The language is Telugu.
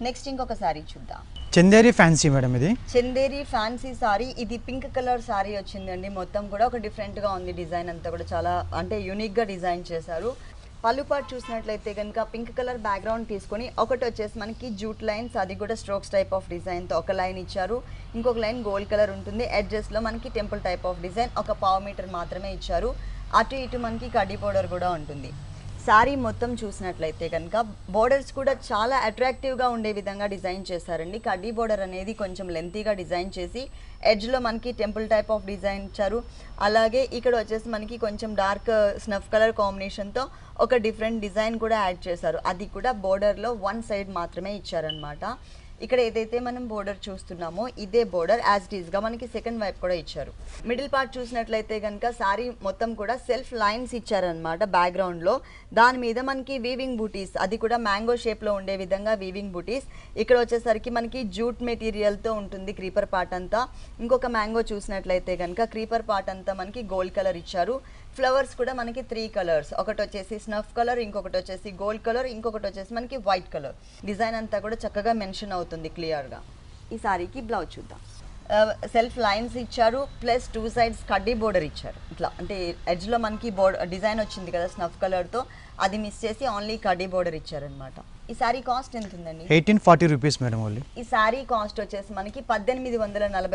నెక్స్ట్ ఇంకొక సారీ చూద్దాం. చందేరి ఫ్యాన్సీ మేడం, ఇది చందేరి ఫ్యాన్సీ సారీ. ఇది పింక్ కలర్ సారీ వచ్చిందండి. మొత్తం కూడా ఒక డిఫరెంట్ గా ఉంది. డిజైన్ అంతా కూడా చాలా అంటే యూనిక్ గా డిజైన్ చేశారు. పళ్ళు పాటు చూసినట్లయితే కనుక పింక్ కలర్ బ్యాక్గ్రౌండ్ తీసుకొని ఒకటి వచ్చేసి మనకి జూట్ లైన్స్, అది కూడా స్ట్రోక్స్ టైప్ ఆఫ్ డిజైన్తో ఒక లైన్ ఇచ్చారు. ఇంకొక లైన్ గోల్డ్ కలర్ ఉంటుంది. ఎడ్జెస్లో మనకి టెంపుల్ టైప్ ఆఫ్ డిజైన్ ఒక పావు మీటర్ మాత్రమే ఇచ్చారు. అటు ఇటు మనకి కడ్డీ బోర్డర్ కూడా ఉంటుంది. శారీ మొత్తం చూసినట్లయితే కనుక బోర్డర్స్ కూడా చాలా అట్రాక్టివ్గా ఉండే విధంగా డిజైన్ చేశారండి. కడ్డీ బోర్డర్ అనేది కొంచెం లెంతీగా డిజైన్ చేసి ఎడ్జ్లో మనకి టెంపుల్ టైప్ ఆఫ్ డిజైన్ ఇచ్చారు. అలాగే ఇక్కడ వచ్చేసి మనకి కొంచెం డార్క్ స్నఫ్ కలర్ కాంబినేషన్తో ఒక డిఫరెంట్ డిజైన్ కూడా యాడ్ చేశారు. అది కూడా బోర్డర్లో వన్ సైడ్ మాత్రమే ఇచ్చారనమాట. ఇక్కడ ఏదైతే మనం బోర్డర్ చూస్తున్నామో ఇదే బోర్డర్ యాజ్ ఇట్ ఈస్గా మనకి సెకండ్ వైపు కూడా ఇచ్చారు. మిడిల్ పార్ట్ చూసినట్లయితే కనుక శారీ మొత్తం కూడా సెల్ఫ్ లైన్స్ ఇచ్చారనమాట బ్యాక్గ్రౌండ్లో. దాని మీద మనకి వీవింగ్ బూటీస్, అది కూడా మ్యాంగో షేప్లో ఉండే విధంగా వీవింగ్ బూటీస్. ఇక్కడ వచ్చేసరికి మనకి జూట్ మెటీరియల్తో ఉంటుంది క్రీపర్ పార్ట్ అంతా. ఇంకొక మ్యాంగో చూసినట్లయితే కనుక క్రీపర్ పార్ట్ అంతా మనకి గోల్డ్ కలర్ ఇచ్చారు. ఫ్లవర్స్ కూడా మనకి 3 కలర్స్, ఒకటి వచ్చేసి స్నఫ్ కలర్, ఇంకొకటి వచ్చేసి గోల్డ్ కలర్, ఇంకొకటి వచ్చేసి మనకి వైట్ కలర్. డిజైన్ అంతా కూడా చక్కగా మెన్షన్ అవుతుంది క్లియర్గా. ఈ సారీకి బ్లౌజ్ చూద్దాం. సెల్ఫ్ లైన్స్ ఇచ్చారు, ప్లస్ 2 సైడ్స్ కడ్డీ బోర్డర్ ఇచ్చారు. ఇట్లా అంటే ఎడ్జ్లో మనకి డిజైన్ వచ్చింది కదా స్నఫ్ కలర్తో, అది మిస్ చేసి ఓన్లీ కడ్డీ బోర్డర్ ఇచ్చారనమాట. ఈ సారీ కాస్ట్ ఎంత ఉందండి? 1840 రూపీస్ మేడం. ఓన్లీ ఈ సారీ కాస్ట్ వచ్చేసి మనకి 1840